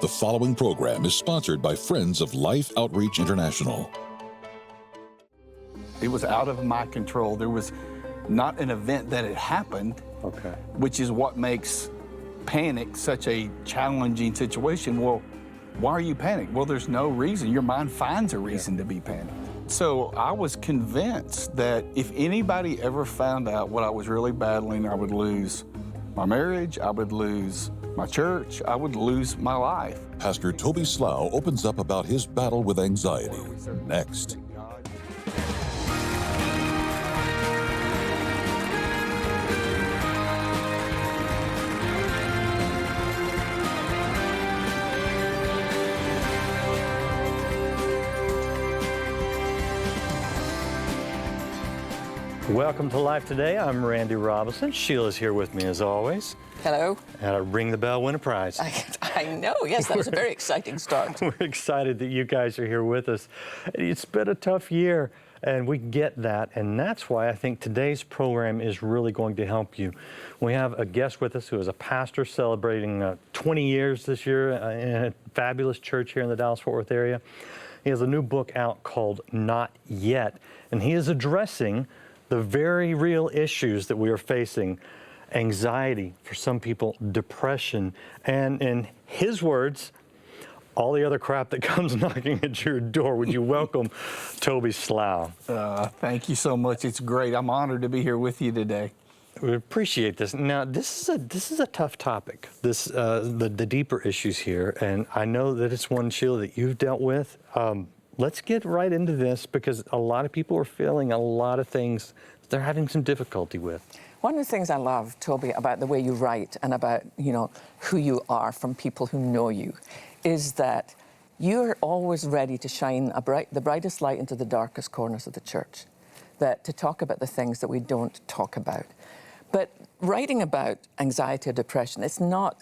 The following program is sponsored by Friends of Life Outreach International. It was out of my control. There was not an event that had happened, which is what makes panic such a challenging situation. Well, why are you panicked? Well, there's no reason. Your mind finds a reason to be panicked. So I was convinced that if anybody ever found out what I was really battling, I would lose my marriage, I would lose my church, I would lose my life. Pastor Toby Slough opens up about his battle with anxiety. Next. Welcome to Life Today. I'm Randy Robinson. Sheila's here with me as always. Hello. And ring the bell, win a prize. I know, yes, that was a very exciting start. We're excited that you guys are here with us. It's been a tough year, and we get that, and that's why I think today's program is really going to help you. We have a guest with us who is a pastor celebrating 20 years this year in a fabulous church here in the Dallas-Fort Worth area. He has a new book out called Not Yet, and he is addressing the very real issues that we are facing: anxiety, for some people, depression, and in his words, all the other crap that comes knocking at your door. Would you welcome Toby Slough? Thank you so much. It's great. I'm honored to be here with you today. We appreciate this. Now, this is a tough topic. The deeper issues here, and I know that it's one, Sheila, that you've dealt with. Let's get right into this, because a lot of people are feeling a lot of things they're having some difficulty with. One of the things I love, Toby, about the way you write and about, who you are from people who know you, is that you're always ready to shine the brightest light into the darkest corners of the church, that to talk about the things that we don't talk about. But writing about anxiety or depression, it's not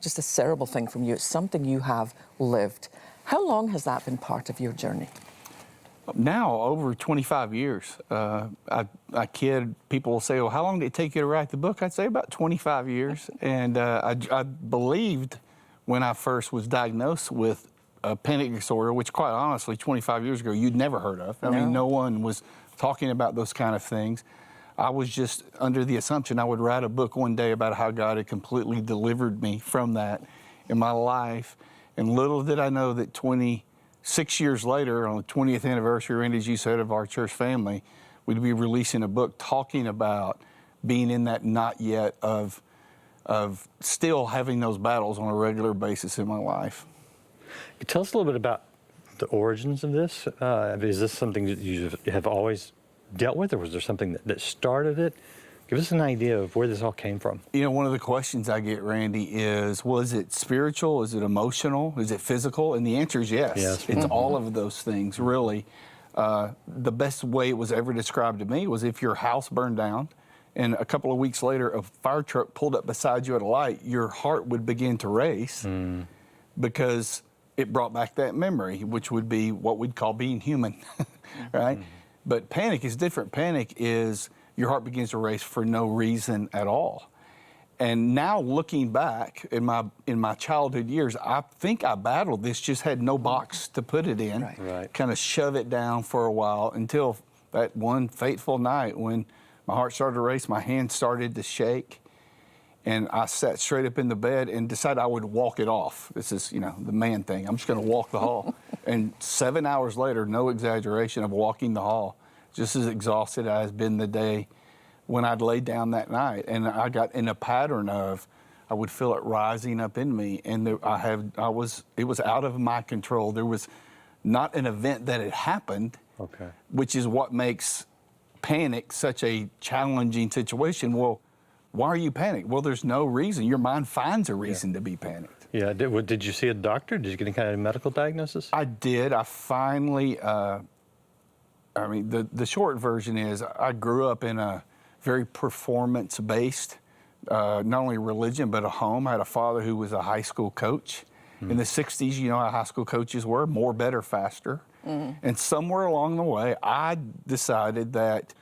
just a cerebral thing from you, it's something you have lived. How long has that been part of your journey? Now, over 25 years. I kid, people will say, well, how long did it take you to write the book? I'd say about 25 years. And I believed when I first was diagnosed with a panic disorder, which quite honestly, 25 years ago, you'd never heard of. I mean, no one was talking about those kind of things. I was just under the assumption I would write a book one day about how God had completely delivered me from that in my life. And little did I know that 26 years later, on the 20th anniversary, Randy, as you said, of our church family, we'd be releasing a book talking about being in that not yet of still having those battles on a regular basis in my life. Tell us a little bit about the origins of this. Is this something that you have always dealt with, or was there something that started it? Give us an idea of where this all came from. One of the questions I get, Randy, is, was it spiritual? Is it emotional? Is it physical? And the answer is yes. It's all of those things, really. The best way it was ever described to me was if your house burned down and a couple of weeks later a fire truck pulled up beside you at a light, your heart would begin to race because it brought back that memory, which would be what we'd call being human, right? But panic is different. Panic is your heart begins to race for no reason at all. And now looking back in my childhood years, I think I battled this, just had no box to put it in. Right. Kind of shove it down for a while until that one fateful night when my heart started to race, my hands started to shake, and I sat straight up in the bed and decided I would walk it off. This is, the man thing. I'm just going to walk the hall. And 7 hours later, no exaggeration, of walking the hall, just as exhausted as I'd been the day when I'd laid down that night. And I got in a pattern of, I would feel it rising up in me, and it was out of my control. There was not an event that had happened, which is what makes panic such a challenging situation. Well, why are you panicked? Well, there's no reason. Your mind finds a reason to be panicked. Yeah. Did you see a doctor? Did you get any kind of medical diagnosis? I did. I finally, the short version is I grew up in a very performance-based, not only religion, but a home. I had a father who was a high school coach. In the 60s, you know how high school coaches were, more, better, faster. And somewhere along the way, I decided that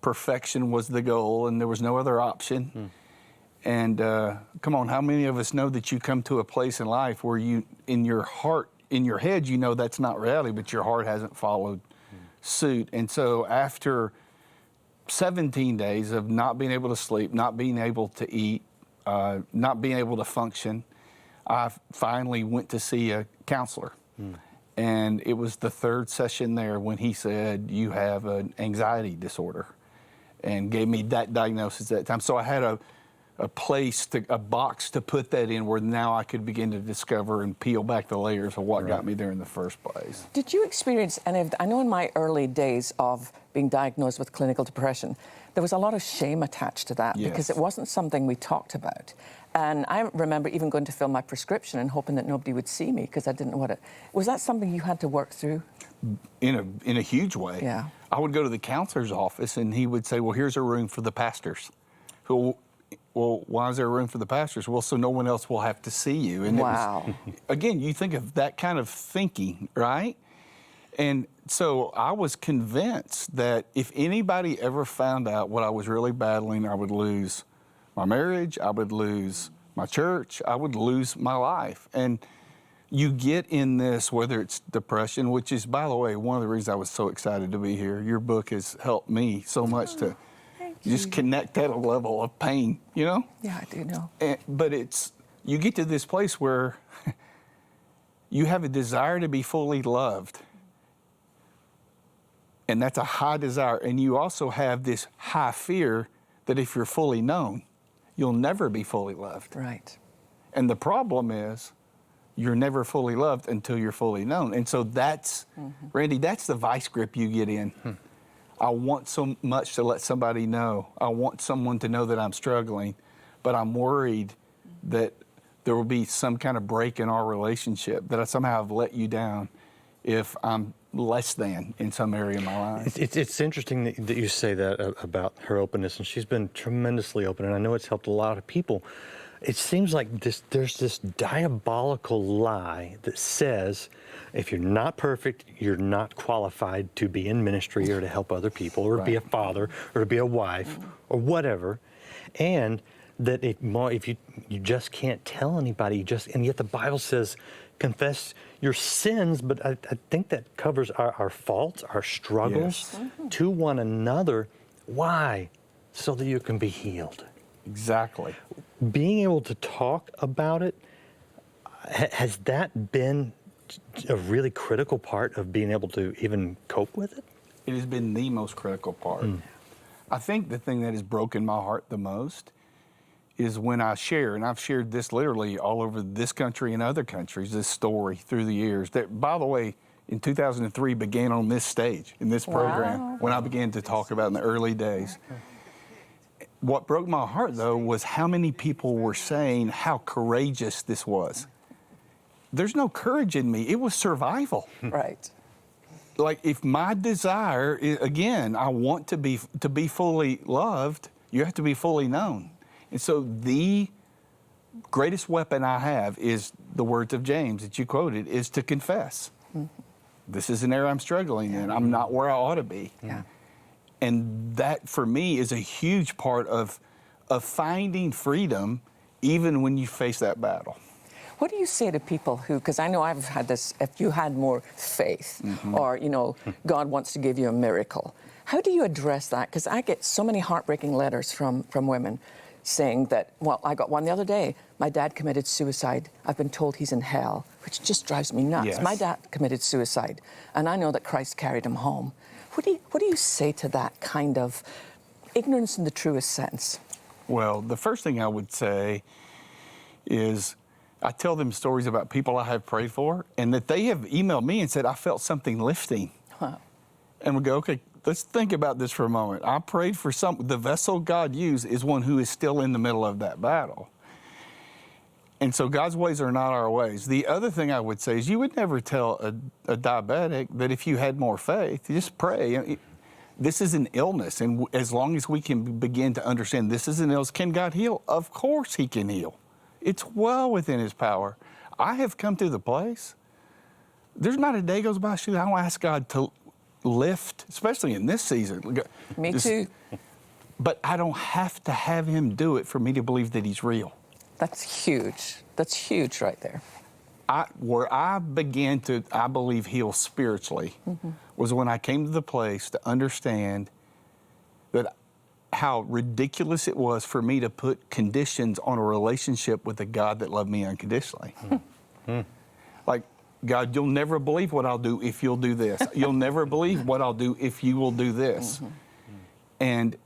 perfection was the goal and there was no other option. And come on, how many of us know that you come to a place in life where you, in your heart, in your head, you know that's not reality, but your heart hasn't followed suit. And so after 17 days of not being able to sleep, not being able to eat, not being able to function, I finally went to see a counselor. And it was the third session there when he said, you have an anxiety disorder, and gave me that diagnosis at that time. So I had a box to put that in where now I could begin to discover and peel back the layers of what got me there in the first place. Did you experience any of, I know in my early days of being diagnosed with clinical depression, there was a lot of shame attached to that because it wasn't something we talked about. And I remember even going to fill my prescription and hoping that nobody would see me because I didn't know what it was. That something you had to work through? In a huge way. Yeah. I would go to the counselor's office and he would say, well, here's a room for the pastors. Well, why is there a room for the pastors? Well, so no one else will have to see you. And wow. It was, again, you think of that kind of thinking, right? And so I was convinced that if anybody ever found out what I was really battling, I would lose my marriage, I would lose my church, I would lose my life. And you get in this, whether it's depression, which is, by the way, one of the reasons I was so excited to be here. Your book has helped me so much to just connect at a level of pain, you know? Yeah, I do know. But you get to this place where you have a desire to be fully loved. And that's a high desire. And you also have this high fear that if you're fully known, you'll never be fully loved. Right. And the problem is you're never fully loved until you're fully known. And so that's, Randy, that's the vice grip you get in. I want so much to let somebody know. I want someone to know that I'm struggling, but I'm worried that there will be some kind of break in our relationship, that I somehow have let you down if I'm less than in some area of my life. It's interesting that you say that about her openness, and she's been tremendously open, and I know it's helped a lot of people. It seems like there's this diabolical lie that says if you're not perfect, you're not qualified to be in ministry or to help other people or be a father or to be a wife or whatever, and that if you just can't tell anybody, and yet the Bible says confess your sins, but I think that covers our faults, our struggles to one another. Why? So that you can be healed. Exactly. Being able to talk about it, has that been a really critical part of being able to even cope with it? It has been the most critical part. I think the thing that has broken my heart the most is when I share, and I've shared this literally all over this country and other countries, this story through the years that, by the way, in 2003 began on this stage, in this program, when I began to talk about in the early days. What broke my heart, though, was how many people were saying how courageous this was. There's no courage in me. It was survival. Right. Like, if my desire is, again, I want to be fully loved, you have to be fully known. And so the greatest weapon I have is the words of James that you quoted, is to confess. This is an area I'm struggling in. I'm not where I ought to be. And that, for me, is a huge part of finding freedom, even when you face that battle. What do you say to people who, because I know I've had this, if you had more faith or, you know, God wants to give you a miracle, how do you address that? Because I get so many heartbreaking letters from women saying that, well, I got one the other day, my dad committed suicide. I've been told he's in hell, which just drives me nuts. My dad committed suicide, and I know that Christ carried him home. What do you say to that kind of ignorance in the truest sense? Well, the first thing I would say is I tell them stories about people I have prayed for, and that they have emailed me and said, I felt something lifting. And we go, okay, let's think about this for a moment. I prayed for the vessel God used is one who is still in the middle of that battle. And so God's ways are not our ways. The other thing I would say is you would never tell a diabetic that if you had more faith, you just pray. This is an illness, and as long as we can begin to understand this is an illness, can God heal? Of course he can heal. It's well within his power. I have come to the place, there's not a day goes by, I don't ask God to lift, especially in this season. Me too. but I don't have to have him do it for me to believe that he's real. That's huge. That's huge right there. Where I began to, I believe, heal spiritually was when I came to the place to understand that how ridiculous it was for me to put conditions on a relationship with a God that loved me unconditionally. Like, God, you'll never believe what I'll do if you'll do this. You'll never believe what I'll do if you will do this. And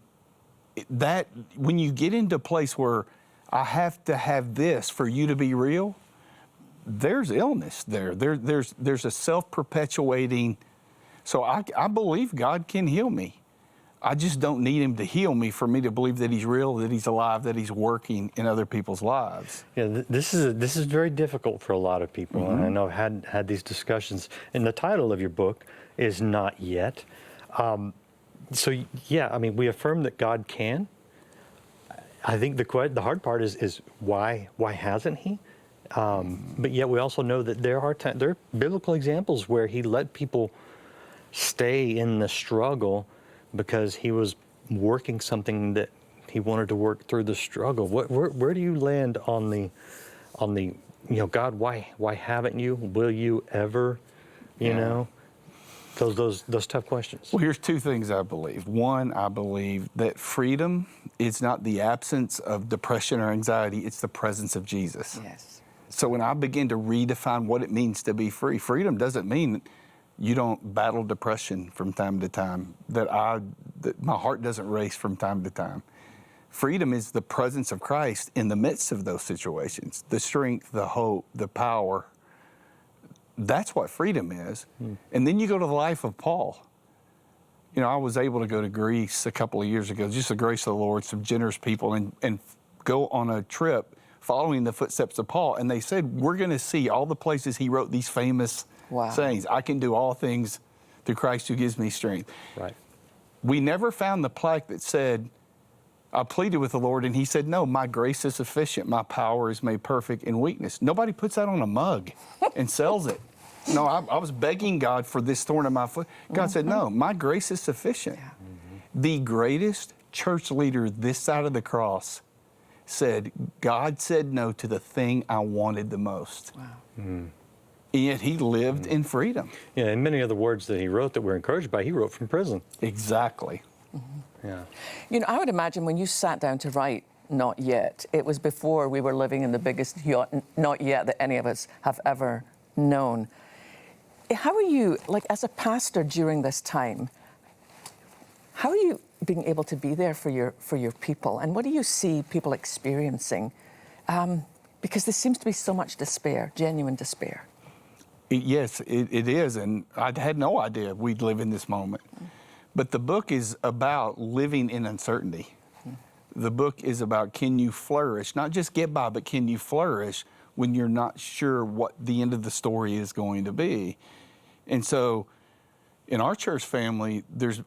that, when you get into a place where I have to have this for you to be real, there's illness there. There's a self-perpetuating. So I believe God can heal me. I just don't need him to heal me for me to believe that he's real, that he's alive, that he's working in other people's lives. Yeah, this is very difficult for a lot of people, and I know I've had these discussions. And the title of your book is Not Yet. So yeah, I mean, we affirm that God can. I think the hard part is why hasn't he? But yet we also know that there are biblical examples where he let people stay in the struggle because he was working something that he wanted to work through the struggle. Where do you land on the God, why haven't you? Will you ever? You know, those tough questions. Well, here's two things I believe. One, I believe that freedom is not the absence of depression or anxiety, it's the presence of Jesus. Yes. So when I begin to redefine what it means to be free, freedom doesn't mean you don't battle depression from time to time, that my heart doesn't race from time to time. Freedom is the presence of Christ in the midst of those situations, the strength, the hope, the power. That's what freedom is. And then you go to the life of Paul. You know, I was able to go to Greece a couple of years ago, just the grace of the Lord, some generous people, and go on a trip following the footsteps of Paul. And they said, we're going to see all the places he wrote these famous sayings. I can do all things through Christ who gives me strength. Right. We never found the plaque that said, I pleaded with the Lord, and he said, no, my grace is sufficient. My power is made perfect in weakness. Nobody puts that on a mug and sells it. No, I was begging God for this thorn in my foot. God said, no, my grace is sufficient. The greatest church leader this side of the cross said, God said no to the thing I wanted the most. Wow. And yet he lived in freedom. Yeah, and many of the words that he wrote that we're encouraged by, he wrote from prison. Exactly. Yeah. You know, I would imagine when you sat down to write Not Yet, it was before we were living in the biggest not yet that any of us have ever known. How are you, like as a pastor during this time, how are you being able to be there for your people? And what do you see people experiencing? Because there seems to be so much despair, genuine despair. Yes, it is. And I had no idea we'd live in this moment. But the book is about living in uncertainty. The book is about, can you flourish? Not just get by, but can you flourish when you're not sure what the end of the story is going to be? And so in our church family, there's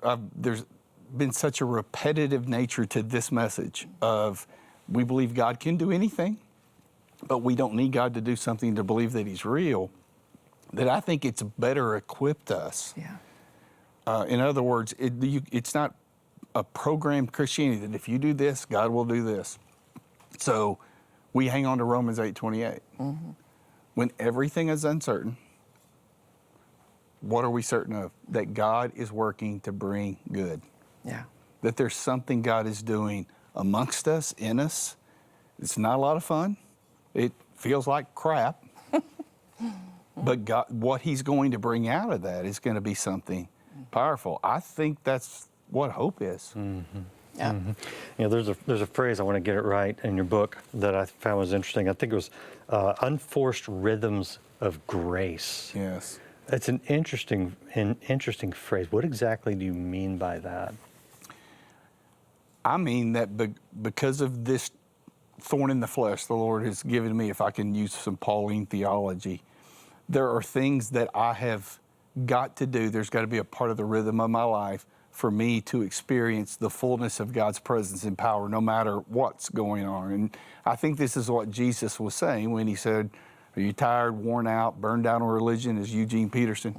been such a repetitive nature to this message of we believe God can do anything, but we don't need God to do something to believe that he's real, that I think it's better equipped us. Yeah. In other words, it's not a programmed Christianity that if you do this, God will do this. So we hang on to Romans 8:28. When everything is uncertain, what are we certain of? That God is working to bring good. Yeah. That there's something God is doing amongst us, in us. It's not a lot of fun. It feels like crap. But God, what he's going to bring out of that is going to be something powerful. I think that's what hope is. Yeah. You know, there's a phrase, I want to get it right, in your book that I found was interesting. I think it was unforced rhythms of grace. Yes. It's an interesting phrase. What exactly do you mean by that? I mean that because of this thorn in the flesh the Lord has given me, if I can use some Pauline theology, there are things that I have got to do. There's got to be a part of the rhythm of my life for me to experience the fullness of God's presence and power, no matter what's going on. And I think this is what Jesus was saying when he said, are you tired, worn out, burned down on religion, as Eugene Peterson?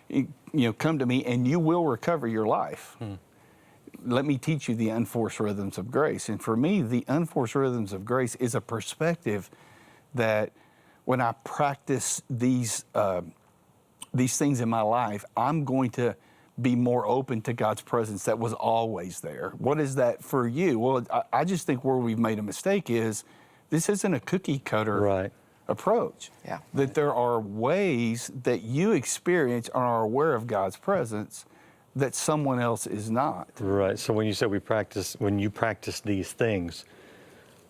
You know, come to me and you will recover your life. let me teach you the unforced rhythms of grace. And for me, the unforced rhythms of grace is a perspective that when I practice these things in my life, I'm going to be more open to God's presence that was always there. What is that for you? Well, I just think where we've made a mistake is this isn't a cookie cutter approach. Yeah. That there are ways that you experience and are aware of God's presence that someone else is not. Right. So when you say when you practice these things,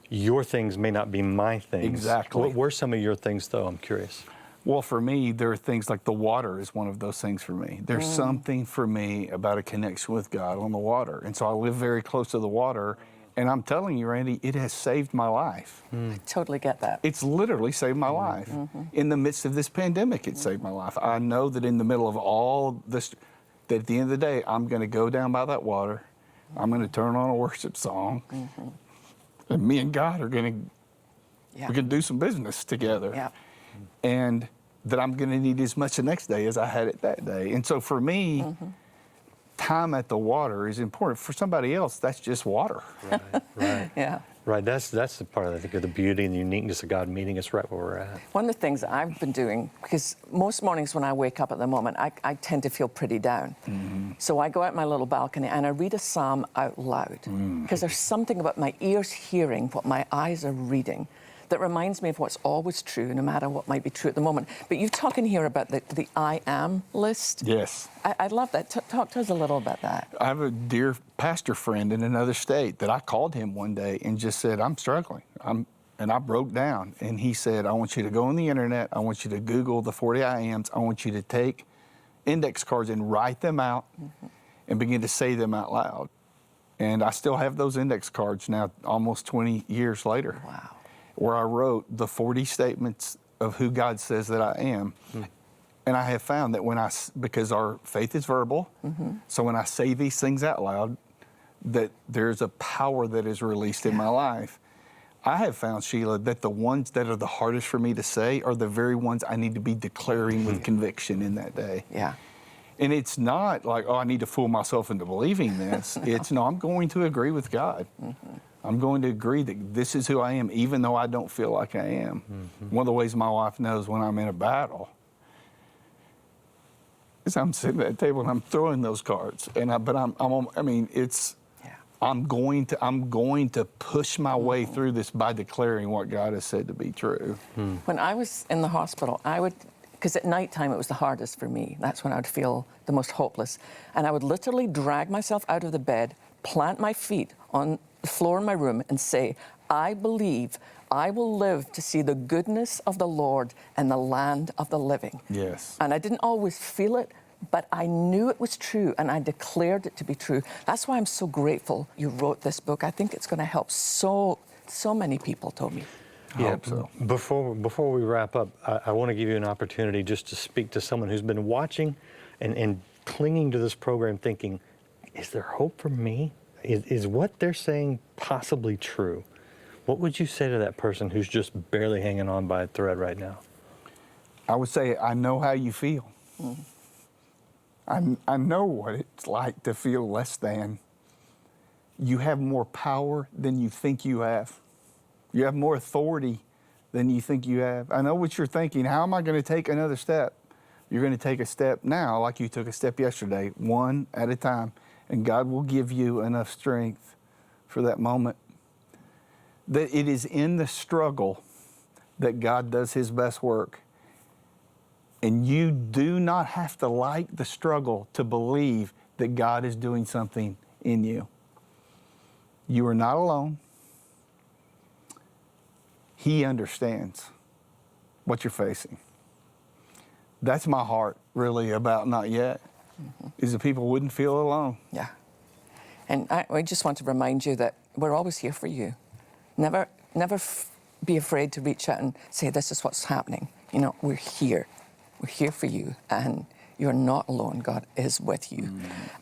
your things may not be my things. Exactly. What were some of your things, though? I'm curious. Well, for me, there are things like the water is one of those things for me. There's something for me about a connection with God on the water. And so I live very close to the water. And I'm telling you, Randy, it has saved my life. I totally get that. It's literally saved my life. In the midst of this pandemic, it saved my life. I know that in the middle of all this, that at the end of the day, I'm going to go down by that water. I'm going to turn on a worship song. And me and God are going to we're going to do some business together. Yeah. And that I'm going to need as much the next day as I had it that day. And so for me, time at the water is important. For somebody else, that's just water. Right. Yeah. Right. That's the part, I think, of the beauty and the uniqueness of God meeting us right where we're at. One of the things that I've been doing, because most mornings when I wake up at the moment, I tend to feel pretty down. So I go out my little balcony and I read a psalm out loud. Because there's something about my ears hearing what my eyes are reading that reminds me of what's always true, no matter what might be true at the moment. But you're talking here about the I am list. Yes. I love that. Talk to us a little about that. I have a dear pastor friend in another state that I called him one day and just said, I'm struggling. And I broke down. And he said, I want you to go on the internet. I want you to Google the 40 I ams. I want you to take index cards and write them out and begin to say them out loud. And I still have those index cards now, almost 20 years later. Wow. Where I wrote the 40 statements of who God says that I am. And I have found that because our faith is verbal, so when I say these things out loud, that there's a power that is released in my life. I have found, Sheila, that the ones that are the hardest for me to say are the very ones I need to be declaring with conviction in that day. Yeah. And it's not like, oh, I need to fool myself into believing this. It's, no, I'm going to agree with God. I'm going to agree that this is who I am, even though I don't feel like I am. One of the ways my wife knows when I'm in a battle is I'm sitting at the table and I'm throwing those cards. And I'm going to push my way through this by declaring what God has said to be true. When I was in the hospital, because at nighttime it was the hardest for me. That's when I would feel the most hopeless. And I would literally drag myself out of the bed, plant my feet on the floor in my room and say, I believe I will live to see the goodness of the Lord and the land of the living. Yes. And I didn't always feel it, but I knew it was true and I declared it to be true. That's why I'm so grateful you wrote this book. I think it's going to help so many people, Toby. I hope so. Before we wrap up, I want to give you an opportunity just to speak to someone who's been watching and clinging to this program thinking, is there hope for me? Is what they're saying possibly true? What would you say to that person who's just barely hanging on by a thread right now? I would say, I know how you feel. I know what it's like to feel less than. You have more power than you think you have. You have more authority than you think you have. I know what you're thinking. How am I going to take another step? You're going to take a step now like you took a step yesterday, one at a time. And God will give you enough strength for that moment. That it is in the struggle that God does his best work. And you do not have to like the struggle to believe that God is doing something in you. You are not alone. He understands what you're facing. That's my heart, really, about Not Yet, is that people wouldn't feel alone. Yeah. And I just want to remind you that we're always here for you. Never be afraid to reach out and say, this is what's happening. You know, we're here. We're here for you. And you're not alone. God is with you.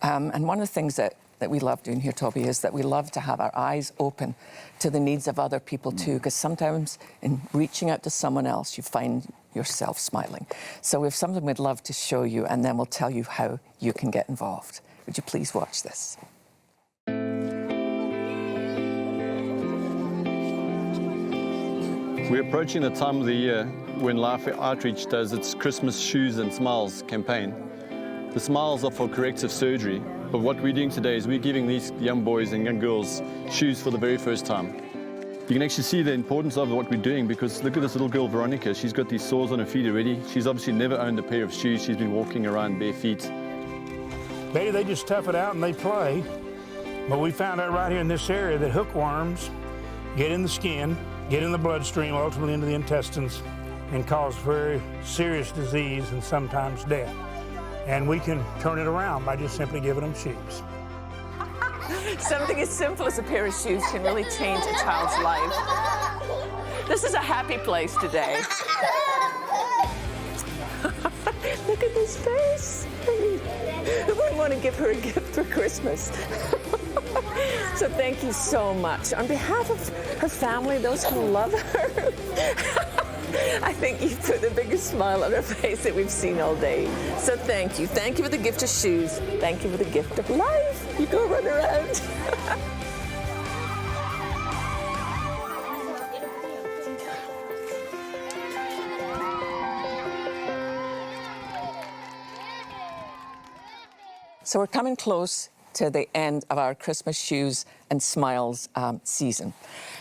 And one of the things that we love doing here, Toby, is that we love to have our eyes open to the needs of other people too, because sometimes in reaching out to someone else, you find yourself smiling. So we have something we'd love to show you, and then we'll tell you how you can get involved. Would you please watch this? We're approaching the time of the year when Life Outreach does its Christmas Shoes and Smiles campaign. The smiles are for corrective surgery, but what we're doing today is we're giving these young boys and young girls shoes for the very first time. You can actually see the importance of what we're doing because look at this little girl, Veronica. She's got these sores on her feet already. She's obviously never owned a pair of shoes. She's been walking around bare feet. They just tough it out and they play. But we found out right here in this area that hookworms get in the skin, get in the bloodstream, ultimately into the intestines, and cause very serious disease and sometimes death. And we can turn it around by just simply giving them shoes. Something as simple as a pair of shoes can really change a child's life. This is a happy place today. Look at this face. Who would want to give her a gift for Christmas? So thank you so much. On behalf of her family, those who love her, I think you've put the biggest smile on her face that we've seen all day. So thank you. Thank you for the gift of shoes. Thank you for the gift of life. You go run around. So we're coming close to the end of our Christmas Shoes and Smiles season.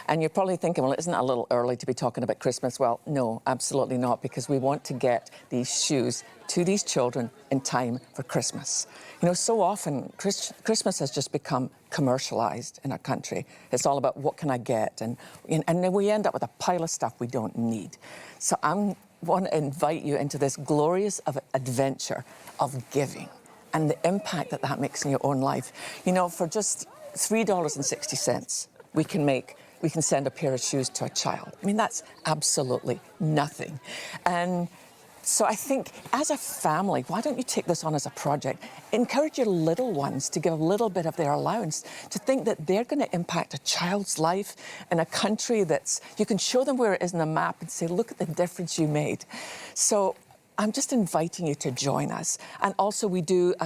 And you're probably thinking, well, isn't it a little early to be talking about Christmas? Well, no, absolutely not, because we want to get these shoes to these children in time for Christmas. You know, so often Christmas has just become commercialized in our country. It's all about what can I get? And then we end up with a pile of stuff we don't need. So I want to invite you into this glorious adventure of giving and the impact that that makes in your own life. You know, for just $3.60, we can send a pair of shoes to a child. I mean, that's absolutely nothing. And so I think as a family, why don't you take this on as a project? Encourage your little ones to give a little bit of their allowance, to think that they're going to impact a child's life in a country that's, you can show them where it is in the map and say, look at the difference you made. So I'm just inviting you to join us. And also we do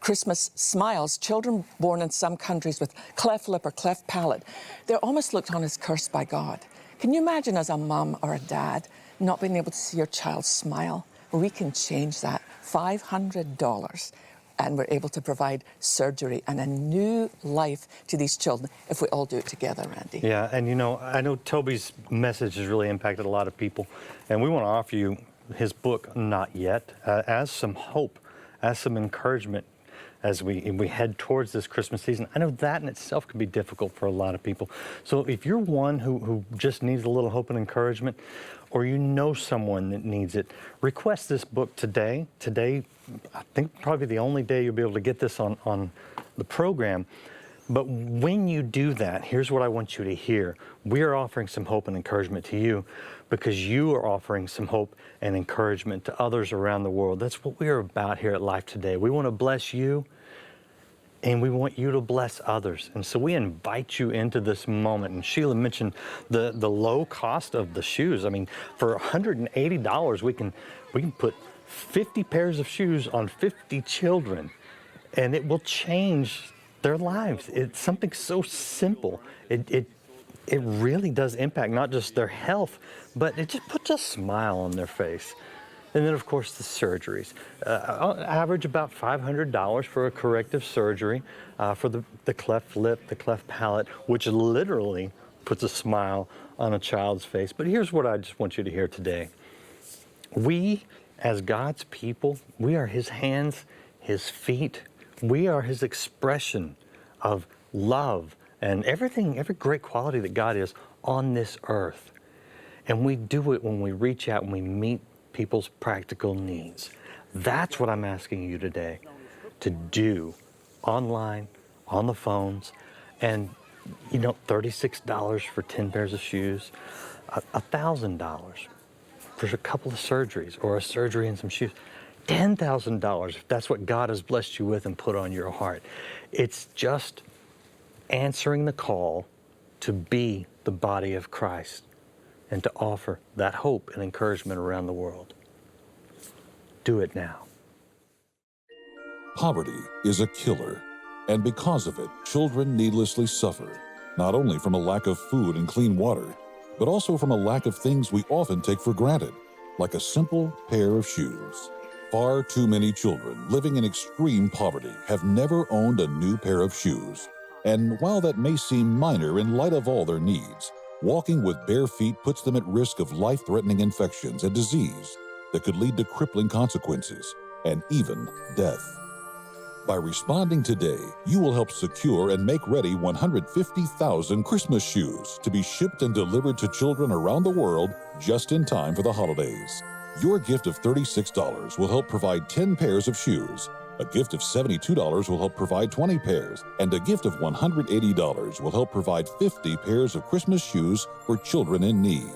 Christmas Smiles. Children born in some countries with cleft lip or cleft palate, they're almost looked on as cursed by God. Can you imagine as a mum or a dad not being able to see your child smile? We can change that. $500. And we're able to provide surgery and a new life to these children if we all do it together, Randy. Yeah, and you know, I know Toby's message has really impacted a lot of people, and we want to offer you his book, Not Yet, as some hope, as some encouragement as we head towards this Christmas season. I know that in itself can be difficult for a lot of people. So if you're one who just needs a little hope and encouragement, or you know someone that needs it, request this book today. Today, I think probably the only day you'll be able to get this on the program. But when you do that, here's what I want you to hear. We are offering some hope and encouragement to you because you are offering some hope and encouragement to others around the world. That's what we are about here at Life Today. We want to bless you, and we want you to bless others. And so we invite you into this moment. And Sheila mentioned the low cost of the shoes. I mean, for $180, we can put 50 pairs of shoes on 50 children, and it will change their lives. It's something so simple. It really does impact not just their health, but it just puts a smile on their face. And then, of course, the surgeries. Average about $500 for a corrective surgery for the cleft lip, the cleft palate, which literally puts a smile on a child's face. But here's what I just want you to hear today. We, as God's people, we are His hands, His feet. We are His expression of love and everything, every great quality that God is on this earth. And we do it when we reach out and we meet people's practical needs. That's what I'm asking you today to do online, on the phones, and you know, $36 for 10 pairs of shoes, $1,000 for a couple of surgeries or a surgery and some shoes, $10,000 if that's what God has blessed you with and put on your heart. It's just answering the call to be the body of Christ and to offer that hope and encouragement around the world. Do it now. Poverty is a killer, and because of it, children needlessly suffer, not only from a lack of food and clean water, but also from a lack of things we often take for granted, like a simple pair of shoes. Far too many children living in extreme poverty have never owned a new pair of shoes. And while that may seem minor in light of all their needs, walking with bare feet puts them at risk of life-threatening infections and disease that could lead to crippling consequences and even death. By responding today, you will help secure and make ready 150,000 Christmas shoes to be shipped and delivered to children around the world just in time for the holidays. Your gift of $36 will help provide 10 pairs of shoes. A gift of $72 will help provide 20 pairs, and a gift of $180 will help provide 50 pairs of Christmas shoes for children in need.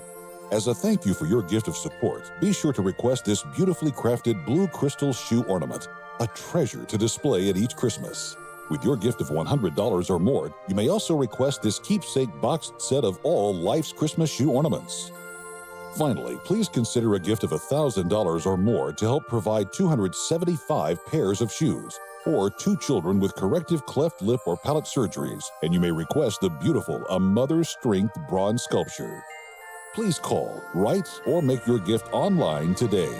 As a thank you for your gift of support, be sure to request this beautifully crafted blue crystal shoe ornament, a treasure to display at each Christmas. With your gift of $100 or more, you may also request this keepsake boxed set of all life's Christmas shoe ornaments. Finally, please consider a gift of $1,000 or more to help provide 275 pairs of shoes, or 2 children with corrective cleft lip or palate surgeries, and you may request the beautiful A Mother's Strength bronze sculpture. Please call, write, or make your gift online today.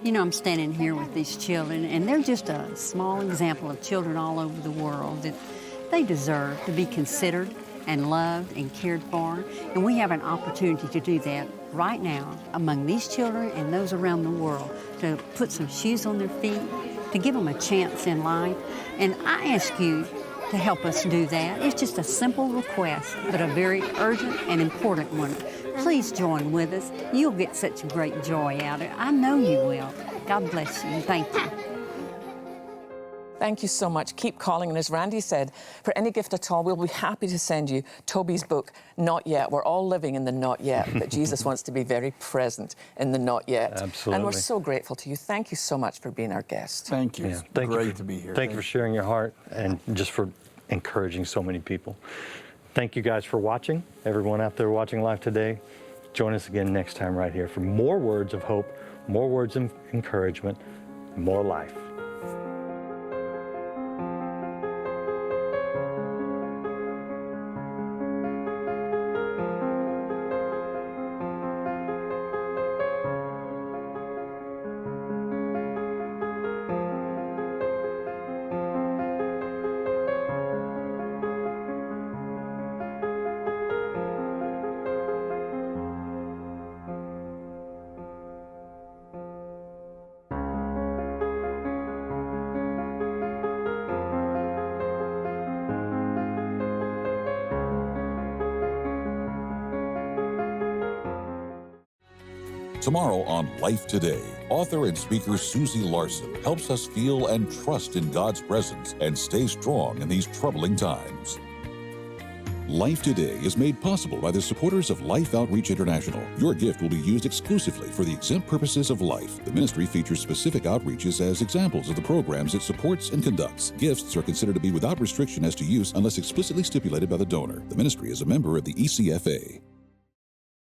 You know, I'm standing here with these children, and they're just a small example of children all over the world that they deserve to be considered and loved and cared for. And we have an opportunity to do that right now among these children and those around the world, to put some shoes on their feet, to give them a chance in life. And I ask you to help us do that. It's just a simple request, but a very urgent and important one. Please join with us. You'll get such great joy out of it. I know you will. God bless you, and thank you. Thank you so much. Keep calling. And as Randy said, for any gift at all, we'll be happy to send you Toby's book, Not Yet. We're all living in the not yet, but Jesus wants to be very present in the not yet. Absolutely. And we're so grateful to you. Thank you so much for being our guest. Thank you. Yeah, It's thank great you to be here. Thank you for sharing your heart and just for encouraging so many people. Thank you guys for watching. Everyone out there watching live today, join us again next time right here for more words of hope, more words of encouragement, more life. Tomorrow on Life Today, author and speaker Susie Larson helps us feel and trust in God's presence and stay strong in these troubling times. Life Today is made possible by the supporters of Life Outreach International. Your gift will be used exclusively for the exempt purposes of life. The ministry features specific outreaches as examples of the programs it supports and conducts. Gifts are considered to be without restriction as to use unless explicitly stipulated by the donor. The ministry is a member of the ECFA.